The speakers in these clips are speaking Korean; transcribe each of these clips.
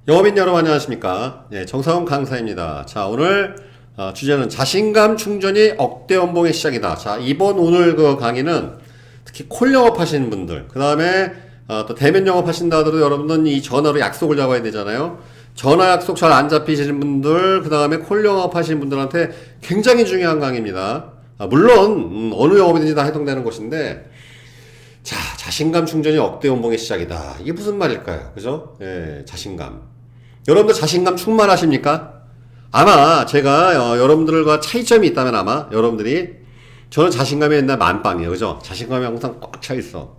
영업인 여러분 안녕하십니까? 네, 정사원 강사입니다. 자, 오늘 주제는 자신감 충전이 억대 연봉의 시작이다. 자, 오늘 그 강의는 특히 콜 영업 하시는 분들, 그 다음에 또 대면 영업 하신다 하더라도 여러분들은 이 전화로 약속을 잡아야 되잖아요. 전화 약속 잘 안 잡히시는 분들, 그 다음에 콜 영업 하시는 분들한테 굉장히 중요한 강의입니다. 물론 어느 영업이든지 다 해당되는 것인데, 자, 자신감 충전이 억대 연봉의 시작이다. 이게 무슨 말일까요? 그죠? 예, 자신감. 여러분들 자신감 충만하십니까? 아마 제가 여러분들과 차이점이 있다면 아마 여러분들이 저는 자신감이 옛날 만빵이에요. 그죠? 자신감이 항상 꽉 차 있어.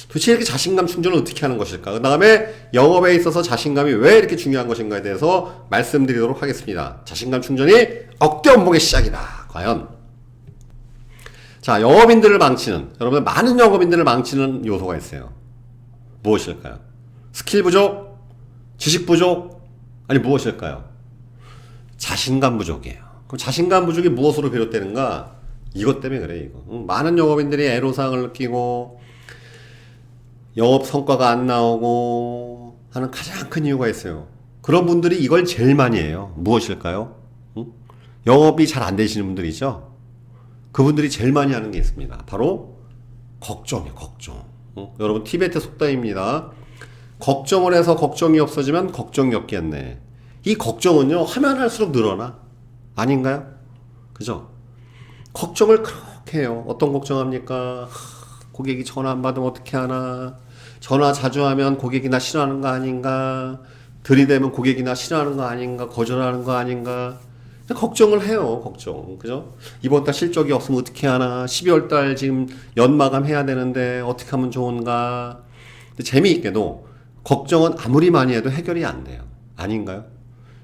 도대체 이렇게 자신감 충전을 어떻게 하는 것일까? 그 다음에 영업에 있어서 자신감이 왜 이렇게 중요한 것인가에 대해서 말씀드리도록 하겠습니다. 자신감 충전이 억대 연봉의 시작이다. 과연? 자, 영업인들을 망치는, 여러분들 많은 영업인들을 망치는 요소가 있어요. 무엇일까요? 스킬 부족? 지식 부족? 아니 무엇일까요? 자신감 부족이에요. 그럼 자신감 부족이 무엇으로 비롯되는가? 이것 때문에 그래 이거. 많은 영업인들이 애로사항을 느끼고 영업 성과가 안 나오고 하는 가장 큰 이유가 있어요. 그런 분들이 이걸 제일 많이 해요. 무엇일까요? 영업이 잘 안 되시는 분들이죠. 그분들이 제일 많이 하는 게 있습니다. 바로 걱정이에요. 걱정. 여러분 티베트 속담입니다. 걱정을 해서 걱정이 없어지면 걱정이 없겠네. 이 걱정은요 하면 할수록 늘어나. 아닌가요? 그죠? 걱정을 그렇게 해요. 어떤 걱정합니까? 고객이 전화 안 받으면 어떻게 하나? 전화 자주 하면 고객이 나 싫어하는 거 아닌가? 들이대면 고객이 나 싫어하는 거 아닌가? 거절하는 거 아닌가? 걱정을 해요. 걱정. 그죠? 이번 달 실적이 없으면 어떻게 하나? 12월 달 지금 연마감 해야 되는데 어떻게 하면 좋은가? 근데 재미있게도 걱정은 아무리 많이 해도 해결이 안 돼요. 아닌가요?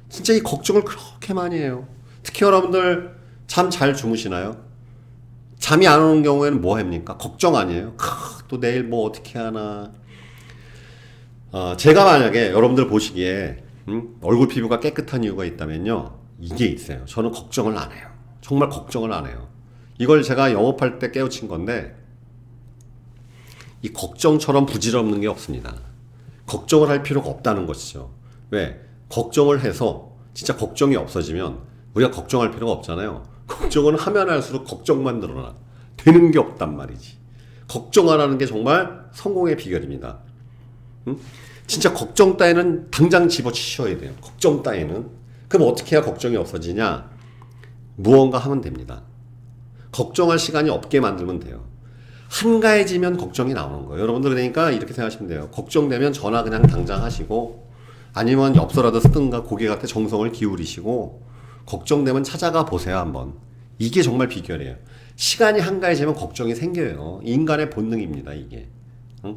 진짜 이 걱정을 그렇게 많이 해요. 특히 여러분들 잠 잘 주무시나요? 잠이 안 오는 경우에는 뭐 합니까? 걱정 아니에요? 또 내일 뭐 어떻게 하나? 제가 만약에 여러분들 보시기에 얼굴 피부가 깨끗한 이유가 있다면요. 이게 있어요. 저는 걱정을 안 해요. 정말 걱정을 안 해요. 이걸 제가 영업할 때 깨우친 건데 이 걱정처럼 부질없는 게 없습니다. 걱정을 할 필요가 없다는 것이죠. 왜? 걱정을 해서 진짜 걱정이 없어지면 우리가 걱정할 필요가 없잖아요. 걱정은 하면 할수록 걱정만 늘어나. 되는 게 없단 말이지. 걱정 안 하는 게 정말 성공의 비결입니다. 진짜 걱정 따위는 당장 집어치셔야 돼요. 걱정 따위는. 그럼 어떻게 해야 걱정이 없어지냐? 무언가 하면 됩니다. 걱정할 시간이 없게 만들면 돼요. 한가해지면 걱정이 나오는 거예요. 여러분들 그러니까 이렇게 생각하시면 돼요. 걱정되면 전화 그냥 당장 하시고 아니면 엽서라도 쓰든가 고객한테 정성을 기울이시고 걱정되면 찾아가 보세요 한번. 이게 정말 비결이에요. 시간이 한가해지면 걱정이 생겨요. 인간의 본능입니다 이게.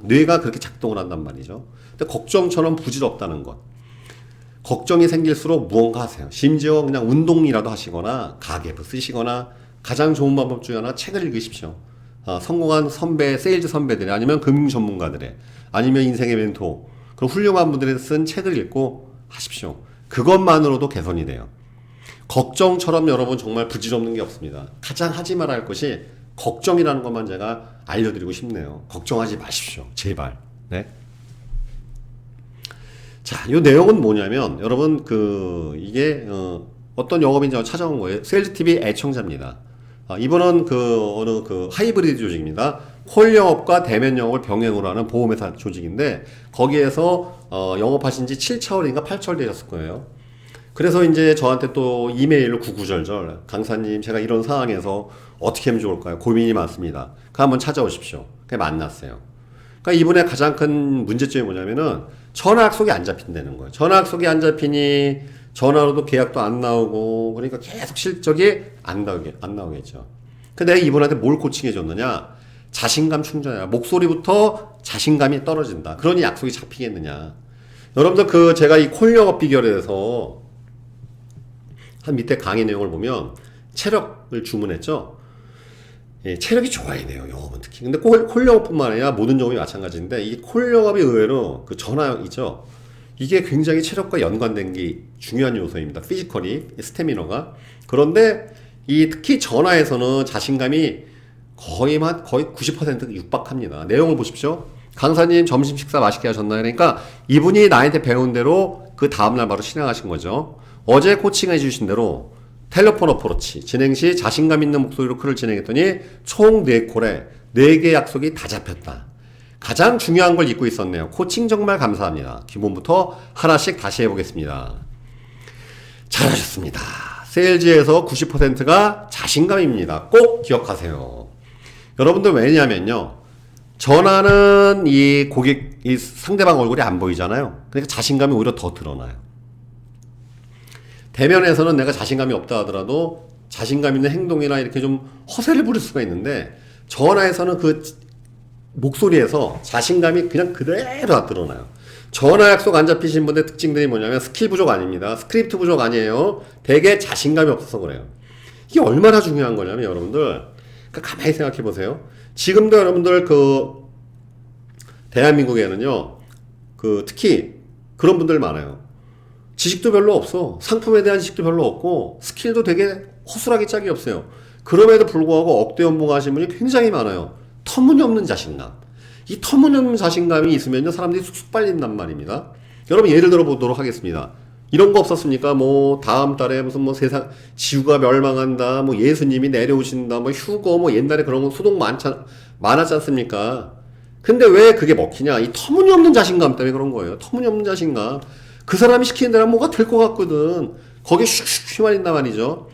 뇌가 그렇게 작동을 한단 말이죠. 근데 걱정처럼 부질없다는 것. 걱정이 생길수록 무언가 하세요. 심지어 그냥 운동이라도 하시거나 가계부 쓰시거나 가장 좋은 방법 중에 하나 책을 읽으십시오. 성공한 선배, 세일즈 선배들의 아니면 금융 전문가들의 아니면 인생의 멘토 그런 훌륭한 분들이 쓴 책을 읽고 하십시오. 그것만으로도 개선이 돼요. 걱정처럼 여러분 정말 부질없는 게 없습니다. 가장 하지 말아야 할 것이 걱정이라는 것만 제가 알려드리고 싶네요. 걱정하지 마십시오. 제발. 네. 자, 이 내용은 뭐냐면 여러분 이게 어떤 영업인지 찾아온 거예요. 세일즈TV 애청자입니다. 이분은 어느 하이브리드 조직입니다. 콜 영업과 대면 영업을 병행으로 하는 보험회사 조직인데 거기에서 영업하신 지 7차월인가 8차월 되셨을 거예요. 그래서 이제 저한테 또 이메일로 구구절절 강사님 제가 이런 상황에서 어떻게 하면 좋을까요? 고민이 많습니다. 한번 찾아오십시오. 그냥 만났어요. 그러니까 이분의 가장 큰 문제점이 뭐냐면은 전화 약속이 안 잡힌다는 거예요. 전화 약속이 안 잡히니 전화로도 계약도 안 나오고 그러니까 계속 실적이 안 나오겠죠. 근데 내가 이분한테 뭘 코칭해 줬느냐? 자신감 충전이야. 목소리부터 자신감이 떨어진다. 그러니 약속이 잡히겠느냐? 여러분들 제가 이 콜 영업 비결에 대해서 한 밑에 강의 내용을 보면 체력을 주문했죠. 예, 체력이 좋아야 돼요. 영업은 특히. 근데 콜 영업뿐만 아니라 모든 영업이 마찬가지인데 이 콜 영업이 의외로 전화이죠. 이게 굉장히 체력과 연관된 게 중요한 요소입니다. 피지컬이, 스태미너가. 그런데 특히 전화에서는 자신감이 거의 90% 육박합니다. 내용을 보십시오. 강사님 점심 식사 맛있게 하셨나요? 그러니까 이분이 나한테 배운 대로 그 다음날 바로 실행하신 거죠. 어제 코칭해 주신 대로 텔레폰 어프로치 진행 시 자신감 있는 목소리로 콜을 진행했더니 총 4콜에 4개 약속이 다 잡혔다. 가장 중요한 걸 잊고 있었네요. 코칭 정말 감사합니다. 기본부터 하나씩 다시 해보겠습니다. 잘하셨습니다. 세일즈에서 90%가 자신감입니다. 꼭 기억하세요. 여러분들 왜냐면요. 전화는 이 고객, 이 상대방 얼굴이 안 보이잖아요. 그러니까 자신감이 오히려 더 드러나요. 대면에서는 내가 자신감이 없다 하더라도 자신감 있는 행동이나 이렇게 좀 허세를 부릴 수가 있는데 전화에서는 그 목소리에서 자신감이 그냥 그대로 다 드러나요. 전화 약속 안 잡히신 분의 특징들이 뭐냐면 스킬 부족 아닙니다. 스크립트 부족 아니에요. 되게 자신감이 없어서 그래요. 이게 얼마나 중요한 거냐면 여러분들 그러니까 가만히 생각해 보세요. 지금도 여러분들 그 대한민국에는요 그 특히 그런 분들 많아요. 지식도 별로 없어. 상품에 대한 지식도 별로 없고 스킬도 되게 허술하게 짝이 없어요. 그럼에도 불구하고 억대 연봉 하시는 분이 굉장히 많아요. 터무니없는 자신감. 이 터무니없는 자신감이 있으면요 사람들이 쑥쑥 빨린단 말입니다. 여러분 예를 들어 보도록 하겠습니다. 이런 거 없었습니까? 뭐 다음 달에 무슨 뭐 세상 지구가 멸망한다, 뭐 예수님이 내려오신다, 뭐 휴거, 뭐 옛날에 그런 거 수동 많았지 않습니까? 근데 왜 그게 먹히냐? 이 터무니없는 자신감 때문에 그런 거예요. 터무니없는 자신감. 그 사람이 시키는 대로 뭐가 될 것 같거든. 거기에 슉슉 휘말린단 말이죠.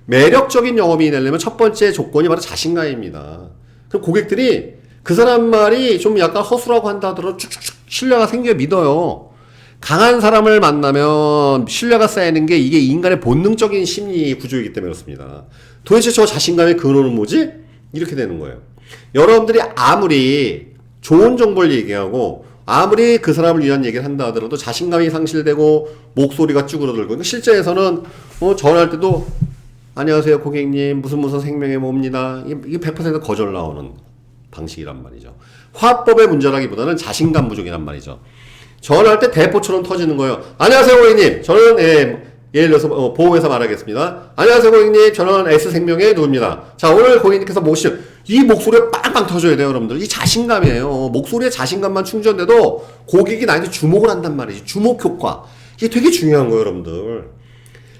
매력적인 영업이 되려면 첫 번째 조건이 바로 자신감입니다. 그럼 고객들이 그 사람 말이 좀 약간 허술하고 한다 하더라도 쭉쭉쭉 신뢰가 생겨 믿어요. 강한 사람을 만나면 신뢰가 쌓이는 게 이게 인간의 본능적인 심리 구조이기 때문에 그렇습니다. 도대체 저 자신감의 근원은 뭐지? 이렇게 되는 거예요. 여러분들이 아무리 좋은 정보를 얘기하고 아무리 그 사람을 위한 얘기를 한다 하더라도 자신감이 상실되고 목소리가 쭈그러들고 실제에서는 전화할 때도 안녕하세요 고객님 무슨 생명의 뭡니다. 이게 100% 거절 나오는 방식이란 말이죠. 화법의 문제라기보다는 자신감 부족이란 말이죠. 전화할 때 대포처럼 터지는 거예요. 안녕하세요 고객님 저는 예를 들어서 보험회사 말하겠습니다. 안녕하세요 고객님 저는 S생명의 누구입니다. 자 오늘 고객님께서 모시는 이 목소리가 빵빵 터져야 돼요 여러분들. 이 자신감이에요. 목소리에 자신감만 충전돼도 고객이 나한테 주목을 한단 말이지. 주목 효과. 이게 되게 중요한 거예요 여러분들.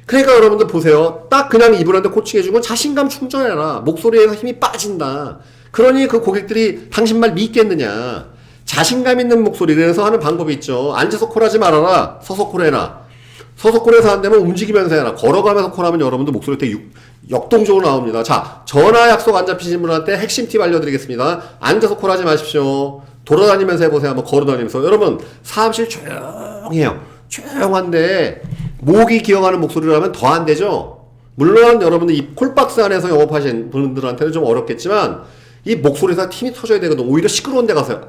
그러니까 여러분들 보세요. 딱 그냥 이분한테 코칭해준 건 자신감 충전해라. 목소리에서 힘이 빠진다. 그러니 그 고객들이 당신 말 믿겠느냐. 자신감 있는 목소리. 그래서 하는 방법이 있죠. 앉아서 콜하지 말아라. 서서 콜해라. 서서 콜해서 안 되면 움직이면서 해라. 걸어가면서 콜하면 여러분들 목소리 되게 역동적으로 나옵니다. 자, 전화 약속 안 잡히신 분한테 핵심 팁 알려드리겠습니다. 앉아서 콜하지 마십시오. 돌아다니면서 해보세요. 한번 걸어다니면서. 여러분, 사무실 조용해요. 조용한데 목이 기어가는 목소리로 하면 더 안 되죠? 물론 여러분들 이 콜박스 안에서 영업하신 분들한테는 좀 어렵겠지만 이 목소리에서 힘이 터져야 되거든. 오히려 시끄러운 데 가서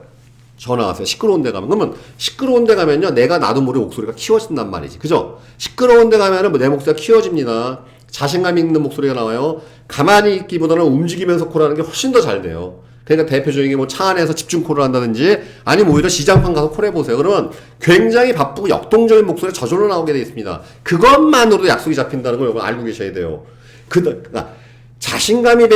전화하세요. 시끄러운 데 가면. 그러면 시끄러운 데 가면요. 내가 나도 모르게 목소리가 키워진단 말이지. 그죠? 시끄러운 데 가면은 내 목소리가 키워집니다. 자신감 있는 목소리가 나와요. 가만히 있기보다는 움직이면서 콜하는 게 훨씬 더 잘 돼요. 그러니까 대표적인 게 뭐 차 안에서 집중 콜을 한다든지 아니면 오히려 시장판 가서 콜해보세요. 그러면 굉장히 바쁘고 역동적인 목소리가 저절로 나오게 되어 있습니다. 그것만으로도 약속이 잡힌다는 걸 여러분 알고 계셔야 돼요. 그러니까 자신감이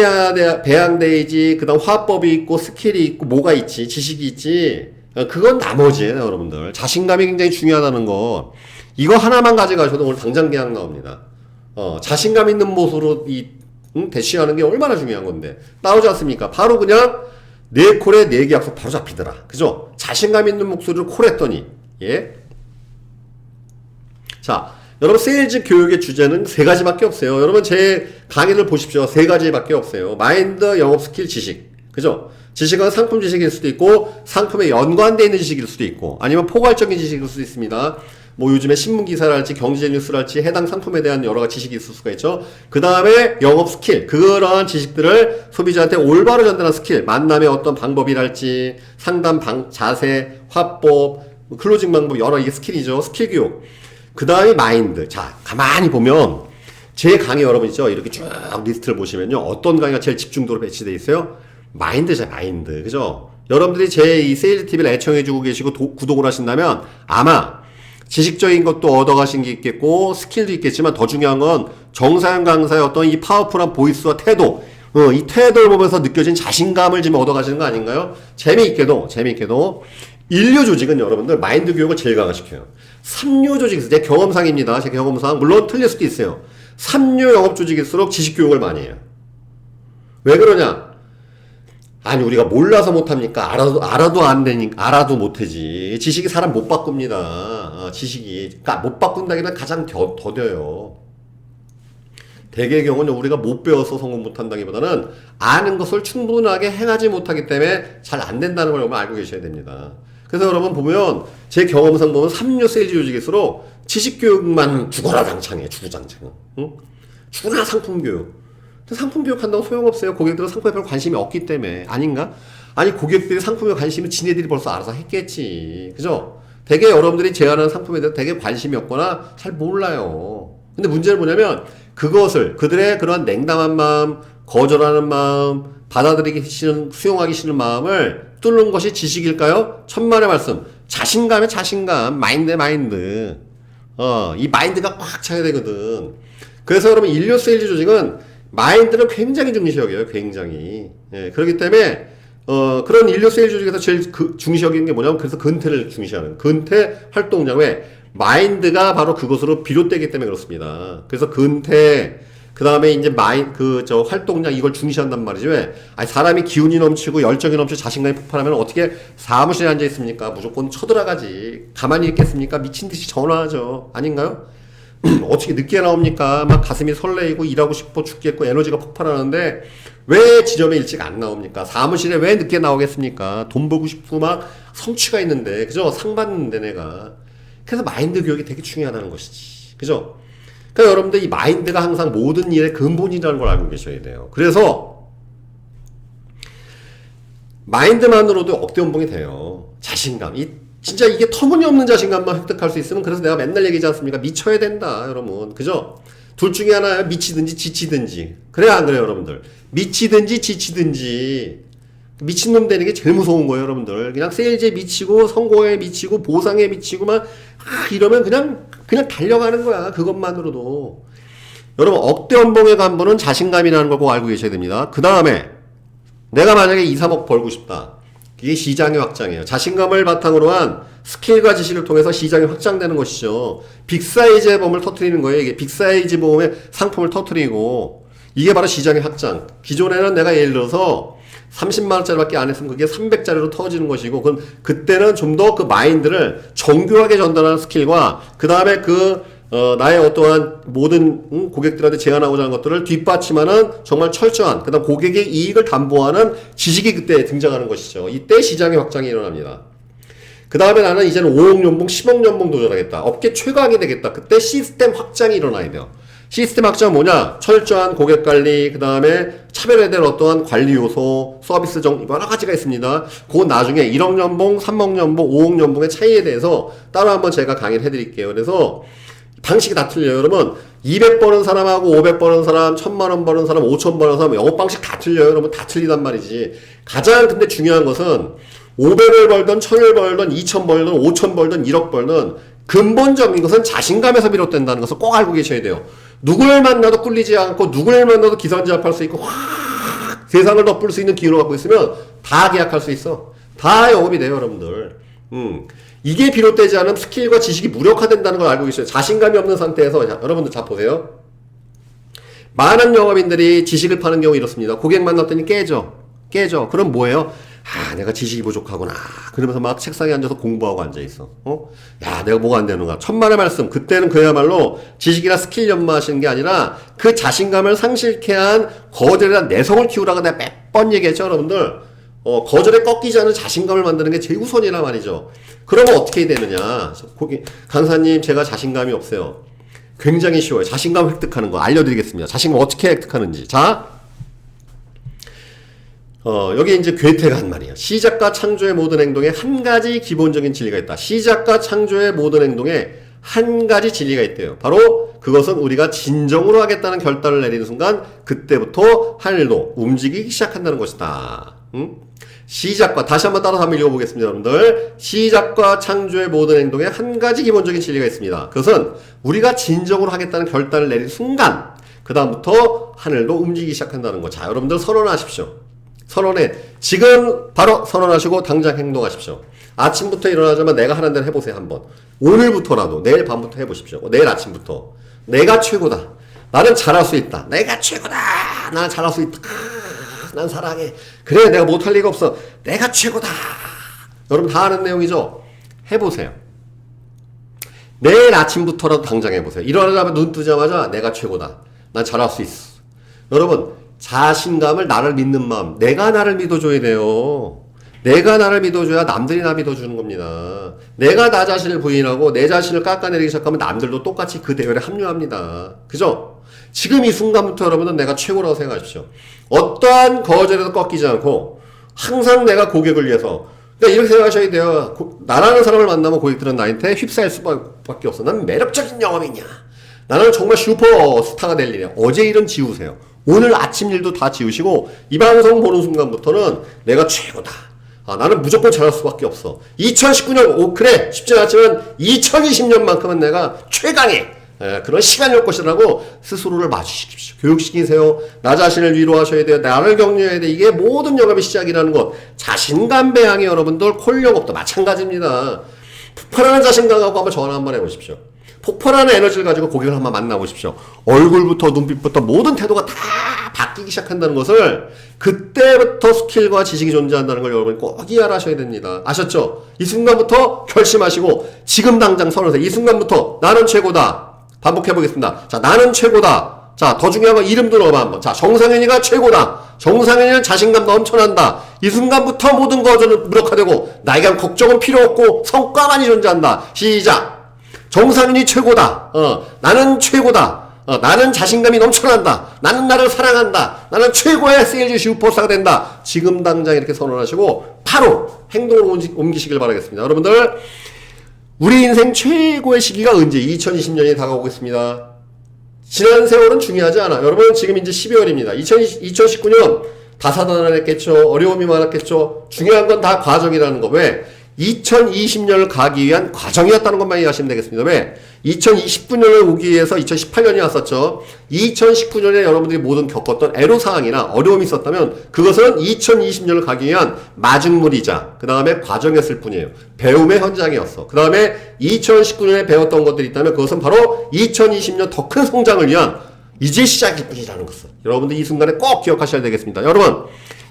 배양돼야지. 그 다음 화법이 있고 스킬이 있고 뭐가 있지. 지식이 있지. 그건 나머지예요 여러분들. 자신감이 굉장히 중요하다는 거. 이거 하나만 가져가셔도 오늘 당장 계약 나옵니다. 자신감 있는 모습으로 대시하는 게 얼마나 중요한 건데. 나오지 않습니까? 바로 그냥 네 콜에 4개 약속 바로 잡히더라. 그죠? 자신감 있는 목소리로 콜했더니. 예. 자, 여러분 세일즈 교육의 주제는 3가지밖에 없어요. 여러분 제 강의를 보십시오. 3가지밖에 없어요. 마인드, 영업 스킬, 지식. 그죠? 지식은 상품 지식일 수도 있고 상품에 연관되어 있는 지식일 수도 있고 아니면 포괄적인 지식일 수도 있습니다. 뭐 요즘에 신문 기사랄지 경제 뉴스랄지 해당 상품에 대한 여러 가지 지식이 있을 수가 있죠. 그 다음에 영업 스킬, 그러한 지식들을 소비자한테 올바로 전달하는 스킬, 만남의 어떤 방법이랄지 상담 자세, 화법, 클로징 방법 여러 이게 스킬이죠. 스킬 교육. 그 다음에 마인드. 자, 가만히 보면 제 강의 여러분 있죠. 이렇게 쭉 리스트를 보시면요. 어떤 강의가 제일 집중도로 배치되어 있어요? 마인드죠, 마인드. 그죠? 여러분들이 제 이 세일즈 TV를 애청해주고 계시고 구독을 하신다면 아마 지식적인 것도 얻어가신 게 있겠고 스킬도 있겠지만 더 중요한 건 정사연 강사의 어떤 이 파워풀한 보이스와 태도, 이 태도를 보면서 느껴진 자신감을 지금 얻어가시는 거 아닌가요? 재미있게도 인류 조직은 여러분들 마인드 교육을 제일 강화시켜요. 삼류 조직에서 제 경험상입니다. 제 경험상 물론 틀릴 수도 있어요. 삼류 영업 조직일수록 지식 교육을 많이 해요. 왜 그러냐? 아니 우리가 몰라서 못합니까? 알아도 안 되니까 알아도 못하지. 지식이 사람 못 바꿉니다. 지식이 그러니까 못 바꾼다기보다 가장 더뎌요. 대개의 경우는 우리가 못 배워서 성공 못한다기보다는 아는 것을 충분하게 행하지 못하기 때문에 잘 안 된다는 걸 여러분 알고 계셔야 됩니다. 그래서 여러분 보면 제 경험상 보면 삼류 세일즈 조직일수록 지식교육만 죽어라 장창해. 주구장창. 응? 죽으나 상품교육. 상품교육 한다고 소용없어요. 고객들은 상품에 별 관심이 없기 때문에. 아닌가? 아니 고객들이 상품에 관심이 지네들이 벌써 알아서 했겠지. 그죠? 되게 여러분들이 제안하는 상품에 대해서 되게 관심이 없거나 잘 몰라요. 근데 문제는 뭐냐면 그것을 그들의 그런 냉담한 마음, 거절하는 마음, 받아들이기 싫은, 수용하기 싫은 마음을 뚫는 것이 지식일까요? 천만의 말씀. 자신감의 자신감, 마인드. 이 마인드가 꽉 차야 되거든. 그래서 여러분 인류 세일즈 조직은 마인드를 굉장히 중시 여겨요. 굉장히. 예, 그렇기 때문에 그런 인류 세일즈 조직에서 제일 중시 여기는 게 뭐냐면 그래서 근태를 중시하는 근태 활동량. 왜? 마인드가 바로 그것으로 비롯되기 때문에 그렇습니다. 그래서 근태, 그 다음에 이제 활동량 이걸 중시한단 말이죠. 왜? 아니, 사람이 기운이 넘치고 열정이 넘치고 자신감이 폭발하면 어떻게 사무실에 앉아 있습니까? 무조건 쳐들어가지. 가만히 있겠습니까? 미친 듯이 전화하죠. 아닌가요? 어떻게 늦게 나옵니까? 막 가슴이 설레이고 일하고 싶어 죽겠고 에너지가 폭발하는데 왜 지점에 일찍 안 나옵니까? 사무실에 왜 늦게 나오겠습니까? 돈 벌고 싶고 막 성취가 있는데, 그죠? 상 받는데 내가. 그래서 마인드 교육이 되게 중요하다는 것이지. 그죠? 그러니까 여러분들 이 마인드가 항상 모든 일의 근본이라는 걸 알고 계셔야 돼요. 그래서 마인드만으로도 억대 연봉이 돼요. 자신감. 진짜 이게 터무니없는 자신감만 획득할 수 있으면 그래서 내가 맨날 얘기하지 않습니까? 미쳐야 된다, 여러분. 그죠? 둘 중에 하나야. 미치든지 지치든지. 그래야 안 그래요, 여러분들? 미치든지 지치든지. 미친놈 되는 게 제일 무서운 거예요, 여러분들. 그냥 세일즈에 미치고, 성공에 미치고, 보상에 미치고, 이러면 그냥 달려가는 거야. 그것만으로도. 여러분, 억대 연봉의 간부는 자신감이라는 걸 꼭 알고 계셔야 됩니다. 그 다음에, 내가 만약에 2, 3억 벌고 싶다. 이게 시장의 확장이에요. 자신감을 바탕으로 한 스킬과 지식을 통해서 시장이 확장되는 것이죠. 빅사이즈의 보험을 터뜨리는 거예요. 이게 빅사이즈 보험의 상품을 터뜨리고, 이게 바로 시장의 확장. 기존에는 내가 예를 들어서 30만원짜리밖에 안 했으면 그게 300짜리로 터지는 것이고, 그때는 좀 더 그 마인드를 정교하게 전달하는 스킬과, 그 다음에 나의 어떠한 모든 고객들한테 제안하고자 하는 것들을 뒷받침하는 정말 철저한, 그 다음 고객의 이익을 담보하는 지식이 그때 등장하는 것이죠. 이때 시장의 확장이 일어납니다. 그 다음에 나는 이제는 5억 연봉, 10억 연봉 도전하겠다. 업계 최강이 되겠다. 그때 시스템 확장이 일어나야 돼요. 시스템 확장은 뭐냐? 철저한 고객 관리, 그 다음에 차별화된 어떠한 관리 요소, 서비스 여러 가지가 있습니다. 그건 나중에 1억 연봉, 3억 연봉, 5억 연봉의 차이에 대해서 따로 한번 제가 강의를 해드릴게요. 그래서 방식이 다 틀려요. 여러분 200 버는 사람하고 500 버는 사람, 1000만원 버는 사람, 5000 버는 사람 영업 방식 다 틀려요. 여러분 다 틀리단 말이지. 가장 근데 중요한 것은 500을 벌든 1000을 벌든 2000 벌든 5000 벌든 1억 벌든 근본적인 것은 자신감에서 비롯된다는 것을 꼭 알고 계셔야 돼요. 누굴 만나도 꿀리지 않고 누굴 만나도 기선제압할 수 있고 확 세상을 덮을 수 있는 기운을 갖고 있으면 다 계약할 수 있어. 다 영업이 돼요, 여러분들. 이게 비롯되지 않은 스킬과 지식이 무력화된다는 걸 알고 계셔요. 자신감이 없는 상태에서. 자, 여러분들 자 보세요. 많은 영업인들이 지식을 파는 경우 이렇습니다. 고객 만났더니 깨져. 그럼 뭐예요? 내가 지식이 부족하구나. 그러면서 막 책상에 앉아서 공부하고 앉아있어. 야, 내가 뭐가 안 되는가. 천만의 말씀. 그때는 그야말로 지식이나 스킬 연마하시는 게 아니라 그 자신감을 상실케 한 거절이란 내성을 키우라고 내가 몇 번 얘기했죠, 여러분들. 거절에 꺾이지 않은 자신감을 만드는 게 제일 우선이란 말이죠. 그러면 어떻게 되느냐. 강사님, 제가 자신감이 없어요. 굉장히 쉬워요. 자신감 획득하는 거 알려드리겠습니다. 자신감 어떻게 획득하는지. 자, 여기 이제 괴테가 한 말이에요. 시작과 창조의 모든 행동에 한 가지 기본적인 진리가 있다. 시작과 창조의 모든 행동에 한 가지 진리가 있대요. 바로 그것은 우리가 진정으로 하겠다는 결단을 내리는 순간 그때부터 하늘도 움직이기 시작한다는 것이다. 시작과, 다시 한번 따라서 한번 읽어보겠습니다, 여러분들. 시작과 창조의 모든 행동에 한 가지 기본적인 진리가 있습니다. 그것은 우리가 진정으로 하겠다는 결단을 내린 순간 그 다음부터 하늘도 움직이기 시작한다는 것. 자, 여러분들 선언하십시오. 선언해. 지금 바로 선언하시고 당장 행동하십시오. 아침부터 일어나자마자 내가 하는 대로 해보세요, 한번. 오늘부터라도, 내일 밤부터 해보십시오. 내일 아침부터. 내가 최고다. 나는 잘할 수 있다. 내가 최고다. 나는 잘할 수 있다. 난 사랑해. 그래, 내가 못할 리가 없어. 내가 최고다. 여러분 다 아는 내용이죠? 해보세요. 내일 아침부터라도 당장 해보세요. 일어나자마자 눈 뜨자마자 내가 최고다. 난 잘할 수 있어. 여러분, 자신감을 나를 믿는 마음. 내가 나를 믿어줘야 돼요. 내가 나를 믿어줘야 남들이 나 믿어주는 겁니다. 내가 나 자신을 부인하고 내 자신을 깎아내리기 시작하면 남들도 똑같이 그 대열에 합류합니다. 그죠? 지금 이 순간부터 여러분은 내가 최고라고 생각하십시오. 어떠한 거절에도 꺾이지 않고 항상 내가 고객을 위해서, 그러니까 이렇게 생각하셔야 돼요. 나라는 사람을 만나면 고객들은 나한테 휩싸일 수밖에 없어. 나는 매력적인 영업이냐. 나는 정말 슈퍼스타가 될 일이야. 어제 일은 지우세요. 오늘 아침 일도 다 지우시고 이 방송 보는 순간부터는 내가 최고다. 나는 무조건 잘할 수밖에 없어. 2019년, 그래, 쉽지 않았지만 2020년만큼은 내가 최강의 그런 시간일 것이라고 스스로를 마주시킵시오. 교육시키세요. 나 자신을 위로하셔야 돼요. 나를 격려해야 돼. 이게 모든 영업의 시작이라는 것. 자신감 배양이 여러분들 콜 영업도 마찬가지입니다. 폭발하는 자신감하고 한번 전화 한번 해보십시오. 폭발하는 에너지를 가지고 고객을 한번 만나보십시오. 얼굴부터 눈빛부터 모든 태도가 다 바뀌기 시작한다는 것을, 그때부터 스킬과 지식이 존재한다는 걸 여러분이 꼭 이해하셔야 됩니다. 아셨죠? 이 순간부터 결심하시고 지금 당장 선언하세요. 이 순간부터 나는 최고다. 반복해 보겠습니다. 자, 나는 최고다. 자, 더 중요한 건 이름도 넣어봐 한번. 자, 정상현이가 최고다. 정상현이는 자신감 넘쳐난다. 이 순간부터 모든 거저는 무력화되고 나에게 걱정은 필요 없고 성과만이 존재한다. 시작. 정상현이 최고다. 나는 최고다. 나는 자신감이 넘쳐난다. 나는 나를 사랑한다. 나는 최고의 세일즈 슈퍼스타가 된다. 지금 당장 이렇게 선언하시고 바로 행동으로 옮기시길 바라겠습니다. 여러분들, 우리 인생 최고의 시기가 언제? 2020년이 다가오고 있습니다. 지난 세월은 중요하지 않아. 여러분, 지금 이제 12월입니다. 2019년 다사다난했겠죠. 어려움이 많았겠죠. 중요한 건 다 과정이라는 거. 왜? 2020년을 가기 위한 과정이었다는 것만 이해하시면 되겠습니다. 왜? 2029년을 오기 위해서 2018년이 왔었죠. 2019년에 여러분들이 모든 겪었던 애로사항이나 어려움이 있었다면 그것은 2020년을 가기 위한 마중물이자 그 다음에 과정이었을 뿐이에요. 배움의 현장이었어. 그 다음에 2019년에 배웠던 것들이 있다면 그것은 바로 2020년 더 큰 성장을 위한 이제 시작일 뿐이라는 것을 여러분들 이 순간에 꼭 기억하셔야 되겠습니다. 여러분,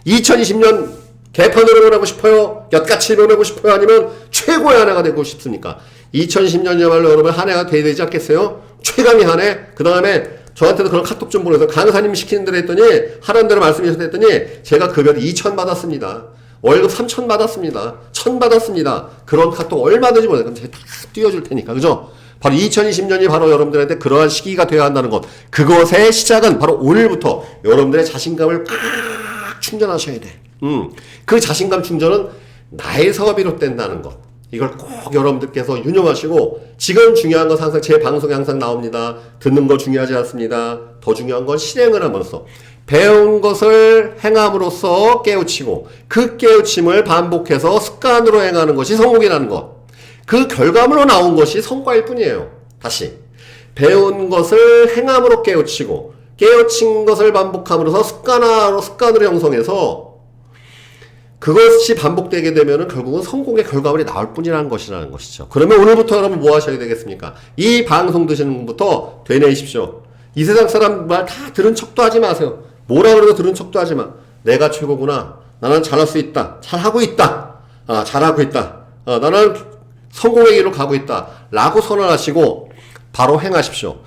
2020년 개판으로 보내고 싶어요? 엿같이 보내고 싶어요? 아니면 최고의 한 해가 되고 싶습니까? 2020년이야말로 여러분 한 해가 돼야 되지 않겠어요? 최강의 한 해? 그 다음에 저한테도 그런 카톡 좀 보내서 강사님 시키는 대로 했더니 하라는 대로 말씀하셨다 했더니 제가 급여 2,000 받았습니다. 월급 3,000 받았습니다. 1,000 받았습니다. 그런 카톡 얼마든지 보내요. 그럼 제가 다 띄워줄 테니까. 그죠? 바로 2020년이 바로 여러분들한테 그러한 시기가 되어야 한다는 것. 그것의 시작은 바로 오늘부터 여러분들의 자신감을 팍 충전하셔야 돼. 그 자신감 충전은 나에서 비롯된다는 것. 이걸 꼭 여러분들께서 유념하시고, 지금 중요한 건 항상 제 방송에 항상 나옵니다. 듣는 거 중요하지 않습니다. 더 중요한 건 실행을 함으로써, 배운 것을 행함으로써 깨우치고 그 깨우침을 반복해서 습관으로 행하는 것이 성공이라는 것. 그 결과물로 나온 것이 성과일 뿐이에요. 다시 배운 것을 행함으로 깨우치고 깨우친 것을 반복함으로써 습관으로 형성해서 그것이 반복되게 되면은 결국은 성공의 결과물이 나올 뿐이라는 것이라는 것이죠. 그러면 오늘부터 여러분 뭐 하셔야 되겠습니까? 이 방송 드시는 분부터 되뇌이십시오. 이 세상 사람 말 다 들은 척도 하지 마세요. 뭐라 그래도 들은 척도 하지 마. 내가 최고구나. 나는 잘할 수 있다. 잘하고 있다. 잘하고 있다. 나는 성공의 길로 가고 있다. 라고 선언하시고 바로 행하십시오.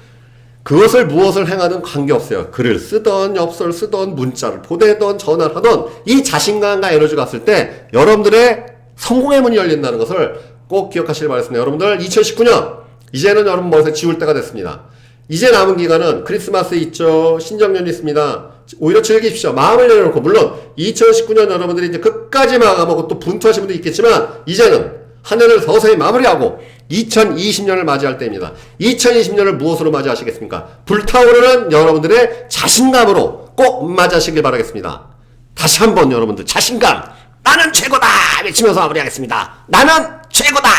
그것을 무엇을 행하든 관계없어요. 글을 쓰던 엽서를 쓰던 문자를 보내던 전화를 하던 이 자신감과 에너지가 갔을 때 여러분들의 성공의 문이 열린다는 것을 꼭 기억하시길 바라겠습니다. 여러분들 2019년 이제는 여러분 머리에서 지울 때가 됐습니다. 이제 남은 기간은 크리스마스 있죠. 신정연이 있습니다. 오히려 즐기십시오. 마음을 내려놓고 물론 2019년 여러분들이 이제 끝까지 마감하고 또 분투하신 분도 있겠지만 이제는 한 해를 서서히 마무리하고 2020년을 맞이할 때입니다. 2020년을 무엇으로 맞이하시겠습니까? 불타오르는 여러분들의 자신감으로 꼭 맞이하시길 바라겠습니다. 다시 한번 여러분들 자신감, 나는 최고다 외치면서 마무리하겠습니다. 나는 최고다.